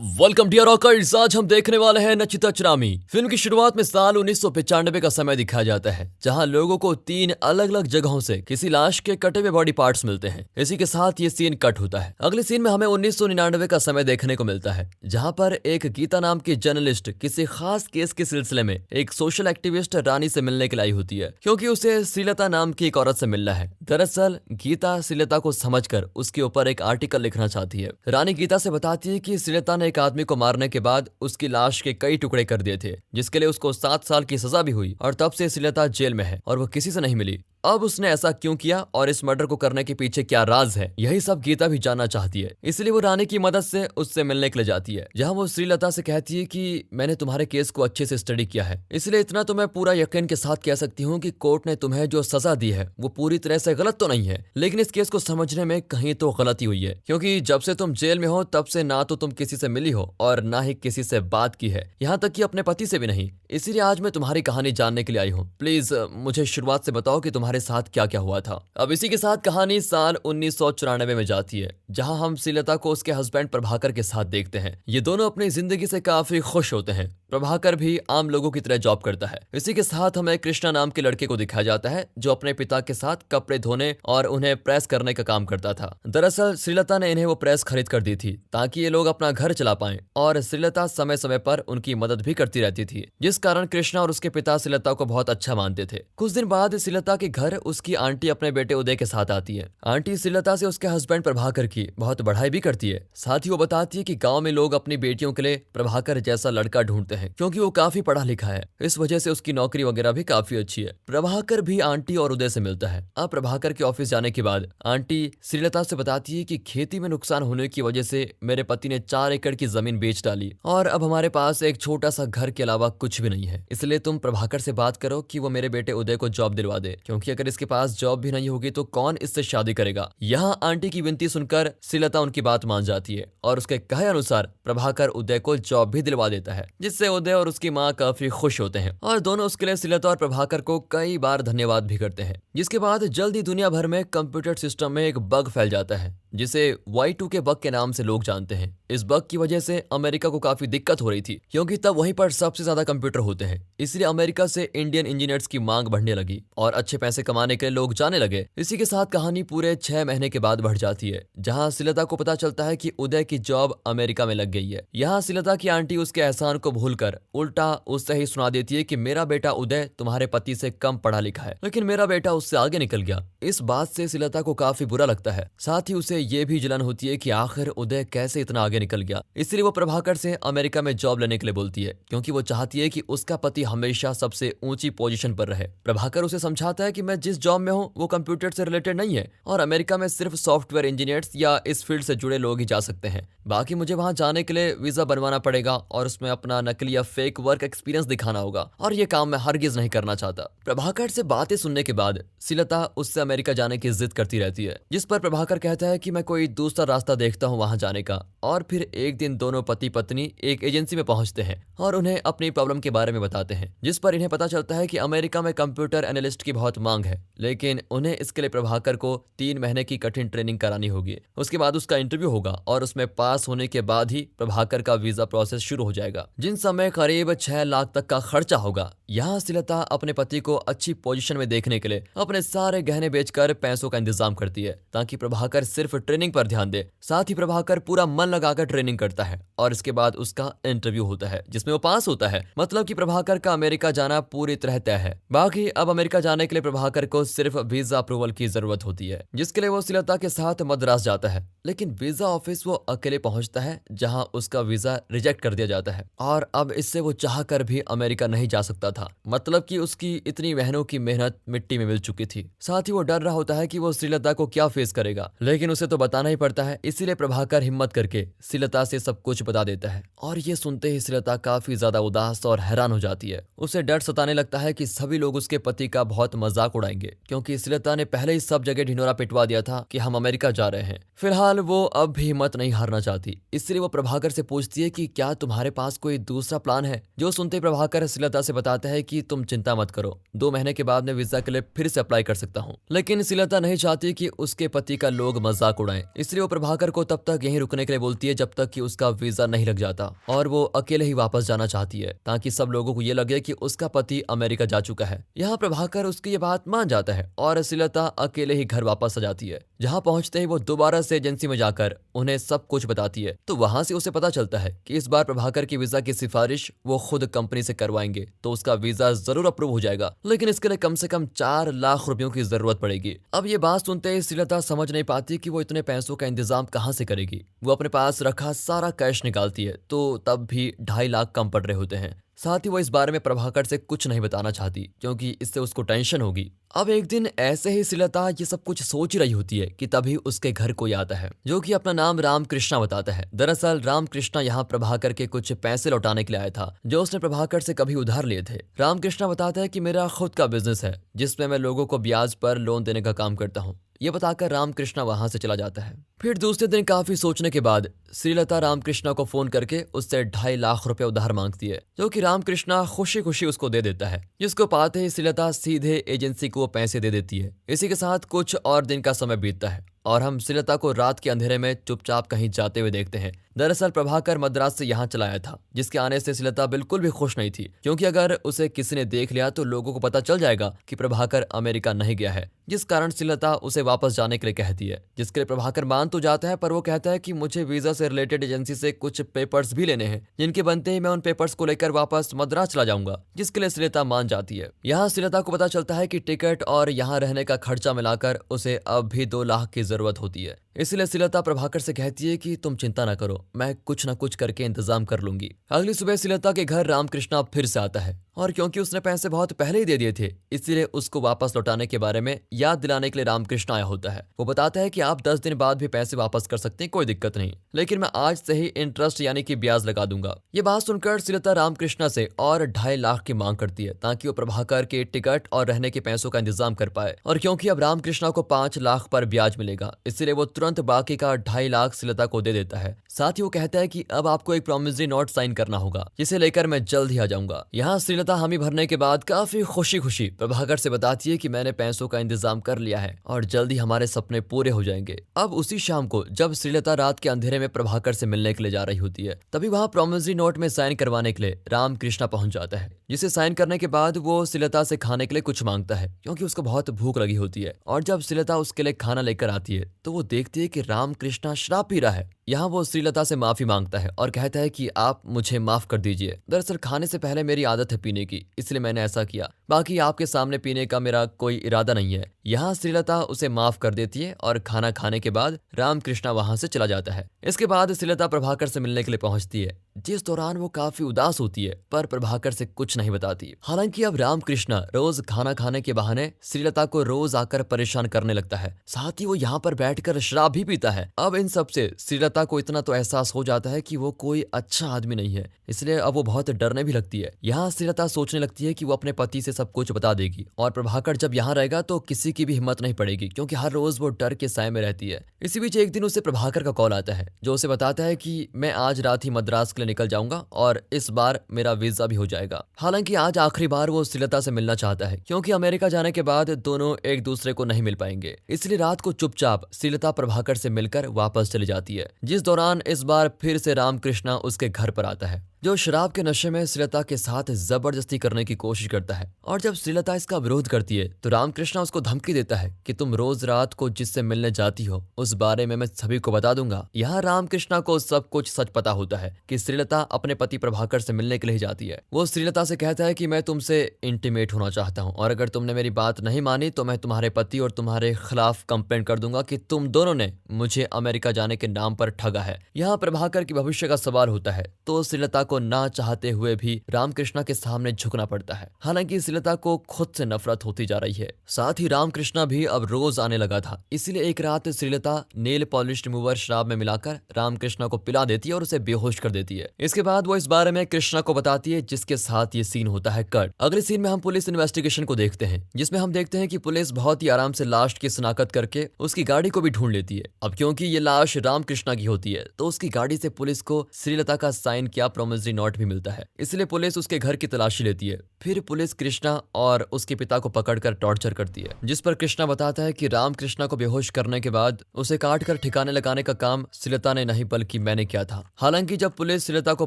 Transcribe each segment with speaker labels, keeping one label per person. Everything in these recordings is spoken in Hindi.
Speaker 1: Welcome dear rockers. आज हम देखने वाले हैं नचिता चरामी। फिल्म की शुरुआत में साल 1995 का समय दिखाया जाता है, जहां लोगों को 3 अलग अलग जगहों से किसी लाश के कटे हुए बॉडी पार्ट्स मिलते हैं। इसी के साथ ये सीन कट होता है। अगले सीन में हमें 1999 का समय देखने को मिलता है, जहां पर एक गीता नाम की जर्नलिस्ट किसी खास केस के सिलसिले में एक सोशल एक्टिविस्ट रानी से मिलने के लिए आई होती है, क्योंकि उसे श्रीलता नाम की एक औरत से मिलना है। दरअसल गीता श्रीलता को समझकर उसके ऊपर एक आर्टिकल लिखना चाहती है। रानी गीता से बताती है कि श्रीलता ने एक आदमी को मारने के बाद उसकी लाश के कई टुकड़े कर दिए थे, जिसके लिए उसको 7 साल की सजा भी हुई और तब से श्रीलता जेल में है और वो किसी से नहीं मिली। अब उसने ऐसा क्यों किया और इस मर्डर को करने के पीछे क्या राज है, यही सब गीता भी जानना चाहती है। इसलिए वो रानी की मदद से उससे मिलने के लिए जाती है, जहां वो श्रीलता से कहती है कि मैंने तुम्हारे केस को अच्छे से स्टडी किया है, इसलिए इतना तो मैं पूरा यकीन के साथ कह सकती हूँ कि कोर्ट ने तुम्हें जो सजा दी है वो पूरी तरह से गलत तो नहीं है, लेकिन इस केस को समझने में कहीं तो गलती हुई है, क्योंकि जब से तुम जेल में हो तब से ना तो तुम किसी से मिली हो और ना ही किसी से बात की है, यहाँ तक कि अपने पति से भी नहीं। इसीलिए आज मैं तुम्हारी कहानी जानने के लिए आई हूँ। प्लीज मुझे शुरुआत से बताओ कि तुम्हारे साथ क्या क्या हुआ था। अब इसी के साथ कहानी साल 1994 में जाती है, जहां हम श्रीलता को उसके हस्बैंड प्रभाकर के साथ देखते हैं। ये दोनों अपनी जिंदगी से काफी खुश होते हैं। प्रभाकर भी आम लोगों की तरह जॉब करता है। इसी के साथ हमें कृष्णा नाम के लड़के को दिखाया जाता है, जो अपने पिता के साथ कपड़े धोने और उन्हें प्रेस करने का काम करता था। दरअसल श्रीलता ने इन्हें वो प्रेस खरीद कर दी थी ताकि ये लोग अपना घर चला पाएं, और श्रीलता समय समय पर उनकी मदद भी करती रहती थी, जिस कारण कृष्णा और उसके पिता श्रीलता को बहुत अच्छा मानते थे। कुछ दिन बाद श्रीलता के घर उसकी आंटी अपने बेटे उदय के साथ आती है। आंटी श्रीलता से उसके हस्बैंड प्रभाकर की बहुत बढ़ाई भी करती है। साथ ही वो बताती है कि गांव में लोग अपनी बेटियों के लिए प्रभाकर जैसा लड़का ढूंढते हैं, क्योंकि वो काफी पढ़ा लिखा है। इस वजह से उसकी नौकरी वगैरह भी काफी अच्छी है। प्रभाकर भी आंटी और उदय से मिलता है। अब प्रभाकर के ऑफिस जाने के बाद आंटी श्रीलता से बताती है कि खेती में नुकसान होने की वजह से मेरे पति ने 4 एकड़ की जमीन बेच डाली और अब हमारे पास एक छोटा सा घर के अलावा कुछ भी नहीं है। इसलिए तुम प्रभाकर से बात करो कि वो मेरे बेटे उदय को जॉब दिलवा दे, क्योंकि अगर इसके पास जॉब भी नहीं होगी तो कौन इससे शादी करेगा। यहाँ आंटी की विनती सुनकर श्रीलता उनकी बात मान जाती है और उसके कहे अनुसार प्रभाकर उदय को जॉब भी दिलवा देता है, जिससे उदय और उसकी माँ काफी खुश होते हैं और दोनों उसके लिए श्रीलता और प्रभाकर को कई बार धन्यवाद भी करते हैं। जिसके बाद जल्दी दुनिया भर में कंप्यूटर सिस्टम में एक बग फैल जाता है, जिसे Y2K बग के नाम से लोग जानते हैं। इस बग की वजह से अमेरिका को काफी दिक्कत हो रही थी, क्योंकि तब वहीं पर सबसे ज्यादा कंप्यूटर होते हैं। इसलिए अमेरिका से इंडियन इंजीनियर्स की मांग बढ़ने लगी और अच्छे पैसे कमाने के लिए लोग जाने लगे। इसी के साथ कहानी पूरे 6 महीने के बाद बढ़ जाती है, जहां श्रीलता को पता चलता है कि उदय की जॉब अमेरिका में लग गई है। यहाँ श्रीलता की आंटी उसके एहसान को भूलकर उल्टा उससे ही सुना देती है कि मेरा बेटा उदय तुम्हारे पति से कम पढ़ा लिखा है, लेकिन मेरा बेटा उससे आगे निकल गया। इस बात से श्रीलता को काफी बुरा लगता है। साथ ही उसे ये भी जलन होती है कि आखिर उदय कैसे इतना आगे निकल गया। इसलिए वो प्रभाकर से अमेरिका में जॉब लेने के लिए बोलती है, क्योंकि वो चाहती है कि उसका पति हमेशा सबसे ऊंची पोजीशन पर रहे। प्रभाकर उसे समझाता है कि मैं जिस जॉब में हूँ वो कंप्यूटर से रिलेटेड नहीं है और अमेरिका में सिर्फ सॉफ्टवेयर इंजीनियर्स या इस फील्ड से जुड़े लोग ही जा सकते हैं। बाकी मुझे वहां जाने के लिए वीजा बनवाना पड़ेगा और उसमें अपना नकली या फेक वर्क एक्सपीरियंस दिखाना होगा, और ये काम मैं हरगिज नहीं करना चाहता। प्रभाकर से बातें सुनने के बाद श्रीलता उससे अमेरिका जाने की जिद करती रहती है, जिस पर प्रभाकर कहता है कि मैं कोई दूसरा रास्ता देखता हूँ वहां जाने का। और फिर एक दिन दोनों पति पत्नी एक एजेंसी में पहुंचते हैं और उन्हें अपनी प्रॉब्लम के बारे में बताते हैं, जिस पर इन्हें पता चलता है कि अमेरिका में कंप्यूटर एनालिस्ट की बहुत मांग है, लेकिन उन्हें इसके लिए प्रभाकर को 3 महीने की कठिन ट्रेनिंग करानी होगी। उसके बाद उसका इंटरव्यू होगा और उसमें पास होने के बाद ही प्रभाकर का वीजा प्रोसेस शुरू हो जाएगा, जिन समय करीब 6 लाख तक का खर्चा होगा। यहाँ श्रीलता अपने पति को अच्छी पोजीशन में देखने के लिए अपने सारे गहने बेचकर पैसों का इंतजाम करती है, ताकि प्रभाकर सिर्फ ट्रेनिंग पर ध्यान दे। साथ ही प्रभाकर पूरा मन लगाकर ट्रेनिंग करता है और इसके बाद उसका इंटरव्यू होता है, जिसमें वो पास होता है। मतलब कि प्रभाकर का अमेरिका जाना पूरी तरह तय है। बाकी अब अमेरिका जाने के लिए प्रभाकर को सिर्फ वीजा अप्रूवल की जरूरत होती है, जिसके लिए वो श्रीलता के साथ मद्रास जाता है। लेकिन वीजा ऑफिस वो अकेले पहुंचता है, जहां उसका वीजा रिजेक्ट कर दिया जाता है और अब इससे वो चाह कर भी अमेरिका नहीं जा सकता था। मतलब कि उसकी इतनी महीनों की मेहनत मिट्टी में मिल चुकी थी। साथ ही वो डर रहा होता है कि वो श्रीलता को क्या फेस करेगा, लेकिन उसे तो बताना ही पड़ता है। इसीलिए प्रभाकर हिम्मत करके श्रीलता से सब कुछ बता देता है, और ये सुनते ही श्रीलता काफी ज्यादा उदास और हैरान हो जाती है। उसे डर सताने लगता है कि सभी लोग उसके पति का बहुत मजाक उड़ाएंगे, क्योंकि श्रीलता ने पहले ही सब जगह ढिंढोरा पिटवा दिया था कि हम अमेरिका जा रहे हैं। फिलहाल वो अब भी हिम्मत नहीं हारना चाहती, इसलिए वो प्रभाकर से पूछती है कि क्या तुम्हारे पास कोई दूसरा प्लान है। जो सुनते प्रभाकर श्रीलता से बताता है कि तुम चिंता मत करो, 2 महीने के बाद मैं वीजा के लिए फिर से अप्लाई कर सकता हूँ। लेकिन श्रीलता नहीं चाहती कि उसके पति का लोग मजाक मजाक उड़ाएं। इसलिए वो प्रभाकर को तब तक यहीं रुकने के लिए बोलती है जब तक कि उसका वीजा नहीं लग जाता, और वो अकेले ही वापस जाना चाहती है ताकि सब लोगों को ये लगे कि उसका पति अमेरिका जा चुका है। यहाँ प्रभाकर उसकी ये बात मान जाता है और श्रीलता अकेले ही घर वापस आ जाती है। जहाँ पहुंचते ही वो दोबारा से एजेंसी में जाकर उन्हें सब कुछ बताती है। तो वहां से उसे पता चलता है कि इस बार प्रभाकर की वीजा की सिफारिश वो खुद कंपनी से करवाएंगे तो उसका वीजा जरूर अप्रूव हो जाएगा, लेकिन इसके लिए कम से कम 4 लाख रुपयों की जरूरत पड़ेगी। अब ये बात सुनते ही श्रीलता समझ नहीं पाती कि वो इतने पैसों का इंतजाम कहाँ से करेगी। वो अपने पास रखा सारा कैश निकालती है तो तब भी 2.5 लाख कम पड़ रहे होते हैं। साथ ही वो इस बारे में प्रभाकर से कुछ नहीं बताना चाहती क्योंकि इससे उसको टेंशन होगी। अब एक दिन ऐसे ही श्रीलता ये सब कुछ सोच रही होती है कि तभी उसके घर कोई आता है जो कि अपना नाम रामकृष्णा बताता है। दरअसल रामकृष्णा यहाँ प्रभाकर के कुछ पैसे लौटाने के लिए आया था जो उसने प्रभाकर से कभी उधार लिए थे। रामकृष्णा बताता है कि मेरा खुद का बिजनेस है जिसमें मैं लोगों को ब्याज पर लोन देने का काम करता हूँ। ये बताकर रामकृष्णा वहां से चला जाता है। फिर दूसरे दिन काफी सोचने के बाद श्रीलता रामकृष्णा को फोन करके उससे 2.5 लाख रुपए उधार मांगती है जो कि रामकृष्णा खुशी खुशी उसको दे देता है। जिसको पाते ही श्रीलता सीधे एजेंसी को पैसे दे देती है। इसी के साथ कुछ और दिन का समय बीतता है और हम श्रीलता को रात के अंधेरे में चुपचाप कहीं जाते हुए देखते हैं। दरअसल प्रभाकर मद्रास से यहाँ चला आया था जिसके आने से श्रीलता बिल्कुल भी खुश नहीं थी क्योंकि अगर उसे किसी ने देख लिया तो लोगों को पता चल जाएगा कि प्रभाकर अमेरिका नहीं गया है, जिस कारण श्रीलता उसे वापस जाने के लिए कहती है। जिसके लिए प्रभाकर मान तो जाता है पर वो कहता है कि मुझे वीजा से रिलेटेड एजेंसी से कुछ पेपर्स भी लेने हैं जिनके बनते ही मैं उन पेपर्स को लेकर वापस मद्रास चला जाऊंगा, जिसके लिए श्रीलता मान जाती है। यहाँ श्रीलता को पता चलता है कि टिकट और यहाँ रहने का खर्चा मिलाकर उसे अब भी 2 लाख की जरूरत होती है। इसलिए श्रीलता प्रभाकर से कहती है कि तुम चिंता न करो, मैं कुछ न कुछ करके इंतजाम कर लूंगी। अगली सुबह श्रीलता के घर रामकृष्णा फिर से आता है और क्योंकि उसने पैसे बहुत पहले ही दे दिए थे इसलिए उसको वापस लौटाने के बारे में याद दिलाने के लिए रामकृष्ण आया होता है। वो बताता है कि आप 10 दिन बाद भी पैसे वापस कर सकते हैं, कोई दिक्कत नहीं, लेकिन मैं आज से ही इंटरेस्ट यानी कि ब्याज लगा दूंगा। ये बात सुनकर श्रीलता रामकृष्णा से और 2.5 लाख की मांग करती है ताकि वो प्रभाकर के टिकट और रहने के पैसों का इंतजाम कर पाए। और क्योंकि अब रामकृष्णा को 5 लाख पर ब्याज मिलेगा इसलिए वो तुरंत बाकी का 2.5 लाख श्रीलता को दे देता है। साथ ही वो कहता है कि अब आपको एक प्रॉमिसरी नोट साइन करना होगा जिसे लेकर मैं जल्द ही आ जाऊंगा। यहाँ श्रीलता हामी भरने के बाद काफी खुशी खुशी प्रभाकर से बताती है कि मैंने पैसों का इंतजाम कर लिया है और जल्द ही हमारे सपने पूरे हो जाएंगे। अब उसी शाम को जब श्रीलता रात के अंधेरे में प्रभाकर से मिलने के लिए जा रही होती है तभी वहाँ प्रॉमिसरी नोट में साइन करवाने के लिए रामकृष्णा पहुंच जाता है, जिसे साइन करने के बाद वो श्रीलता से खाने के लिए कुछ मांगता है क्योंकि उसको बहुत भूख लगी होती है। और जब श्रीलता उसके लिए खाना लेकर आती है तो वो देखती है कि रामकृष्णा शराब पी रहा है। यहाँ वो श्रीलता से माफी मांगता है और कहता है कि आप मुझे माफ कर दीजिए, दरअसल खाने से पहले मेरी आदत है पीने की, इसलिए मैंने ऐसा किया, बाकी आपके सामने पीने का मेरा कोई इरादा नहीं है। यहाँ श्रीलता उसे माफ कर देती है और खाना खाने के बाद रामकृष्णा वहां से चला जाता है। इसके बाद श्रीलता प्रभाकर से मिलने के लिए पहुंचती है, जिस दौरान वो काफी उदास होती है पर प्रभाकर से कुछ नहीं बताती। हालांकि अब रामकृष्णा रोज खाना खाने के बहाने श्रीलता को रोज आकर परेशान करने लगता है, साथ ही वो यहाँ पर बैठकर शराब भी पीता है। अब इन सब से श्रीलता को इतना तो एहसास हो जाता है कि वो कोई अच्छा आदमी नहीं है, इसलिए अब वो बहुत डरने भी लगती है। यहाँ श्रीलता सोचने लगती है कि वो अपने पति से सब कुछ बता देगी और प्रभाकर जब यहाँ रहेगा तो किसी की भी हिम्मत नहीं पड़ेगी क्योंकि हर रोज वो डर के साए में रहती है। इसी बीच एक दिन उसे प्रभाकर का कॉल आता है जो उसे बताता है कि मैं आज रात ही मद्रास के लिए निकल जाऊंगा और इस बार मेरा वीजा भी हो जाएगा। हालांकि आज आखिरी बार वो श्रीलता से मिलना चाहता है क्योंकि अमेरिका जाने के बाद दोनों एक दूसरे को नहीं मिल पाएंगे, इसलिए रात को चुपचाप श्रीलता प्रभाकर से मिलकर वापस चली जाती है। जिस दौरान इस बार फिर से रामकृष्णा उसके घर पर आता है जो शराब के नशे में श्रीलता के साथ जबरदस्ती करने की कोशिश करता है। और जब श्रीलता इसका विरोध करती है तो रामकृष्णा उसको धमकी देता है कि तुम रोज रात को जिससे मिलने जाती हो उस बारे में मैं सभी को बता दूंगा। यहाँ रामकृष्णा को सब कुछ सच पता होता है कि श्रीलता अपने पति प्रभाकर से मिलने के लिए जाती है। वो श्रीलता से कहता है कि मैं तुमसे इंटीमेट होना चाहता हूँ और अगर तुमने मेरी बात नहीं मानी तो मैं तुम्हारे पति और तुम्हारे खिलाफ कंप्लेंट कर दूंगा कि तुम दोनों ने मुझे अमेरिका जाने के नाम पर ठगा है। यहाँ प्रभाकर की भविष्य का सवाल होता है तो श्रीलता को ना चाहते हुए भी रामकृष्णा के सामने झुकना पड़ता है। हालांकि श्रीलता को खुद से नफरत होती जा रही है। साथ ही रामकृष्णा भी अब रोज आने लगा था, इसलिए एक रात श्रीलता नेल पॉलिश रिमूवर शराब में मिलाकर रामकृष्णा को पिला देती है और उसे बेहोश कर देती है। इसके बाद वो इस बारे में कृष्णा को बताती है, जिसके साथ ये सीन होता है कट। अगले सीन में हम पुलिस इन्वेस्टिगेशन को देखते हैं जिसमें हम देखते हैं कि पुलिस बहुत ही आराम से लाश की शिनाख्त करके उसकी गाड़ी को भी ढूंढ लेती है। अब क्योंकि ये लाश रामकृष्णा की होती है तो उसकी गाड़ी से पुलिस को श्रीलता का साइन किया प्रॉमिसरी प्रॉमिसरी नोट भी मिलता है। इसलिए पुलिस उसके घर की तलाशी लेती है। फिर पुलिस कृष्णा और उसके पिता को पकड़कर टॉर्चर करती है, जिस पर कृष्णा बताता है कि राम कृष्णा को बेहोश करने के बाद उसे काट कर ठिकाने लगाने का काम श्रीलता ने नहीं बल्कि मैंने किया था। हालांकि जब पुलिस श्रीलता को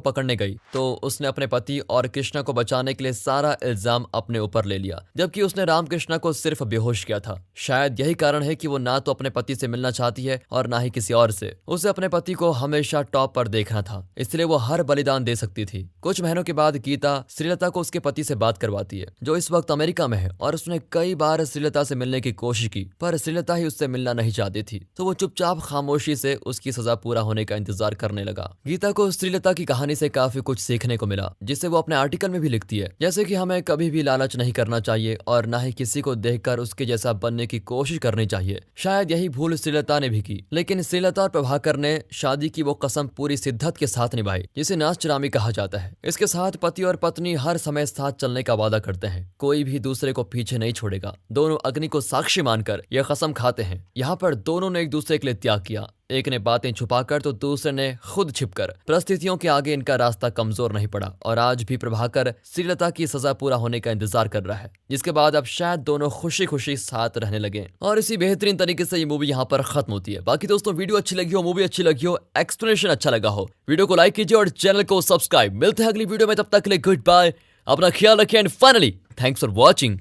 Speaker 1: पकड़ने गई तो उसने अपने पति और कृष्णा को बचाने के लिए सारा इल्जाम अपने ऊपर ले लिया, जबकि उसने राम कृष्णा को सिर्फ बेहोश किया था। शायद यही कारण है कि वो ना तो अपने पति से मिलना चाहती है और ना ही किसी और से। उसे अपने पति को हमेशा टॉप पर देखना था, इसलिए वो हर बलिदान दे सकती थी। कुछ महीनों के बाद गीता श्रीलता को उसके पति से बात करवाती है, जो इस वक्त अमेरिका में है, और उसने कई बार श्रीलता से मिलने की कोशिश की, पर श्रीलता ही उससे मिलना नहीं चाहती थी। तो वो चुपचाप खामोशी से उसकी सजा पूरा होने का इंतजार करने लगा। गीता को श्रीलता की कहानी से काफी कुछ सीखने को मिला, जिसे वो अपने आर्टिकल में भी लिखती है, जैसे कि हमें कभी भी लालच नहीं करना चाहिए और ना ही किसी को देखकर उसके जैसा बनने की कोशिश करनी चाहिए। शायद यही भूल श्रीलता ने भी की, लेकिन श्रीलता और प्रभाकर ने शादी की वो कसम पूरी शिद्दत के साथ निभाई, जिसे नाचचरामी कहा जाता है। इसके साथ पति और पत्नी हर समय साथ चलने का वादा करते हैं, कोई भी दूसरे को पीछे नहीं छोड़ेगा। दोनों अग्नि को साक्षी मानकर यह कसम खाते हैं। यहाँ पर दोनों ने एक दूसरे के लिए त्याग किया, एक ने बातें छुपाकर तो दूसरे ने खुद छिपकर। परिस्थितियों के आगे इनका रास्ता कमजोर नहीं पड़ा और आज भी प्रभाकर श्रीलता की सजा पूरा होने का इंतजार कर रहा है, जिसके बाद अब शायद दोनों खुशी खुशी साथ रहने लगे। और इसी बेहतरीन तरीके से ये मूवी यहाँ पर खत्म होती है। बाकी दोस्तों, वीडियो अच्छी लगी हो, मूवी अच्छी लगी हो, एक्सप्लेनेशन अच्छा लगा हो, वीडियो को लाइक कीजिए और चैनल को सब्सक्राइब। मिलते हैं अगली वीडियो में, तब तक के लिए गुड बाय, अपना ख्याल रखिए and finally thanks for watching.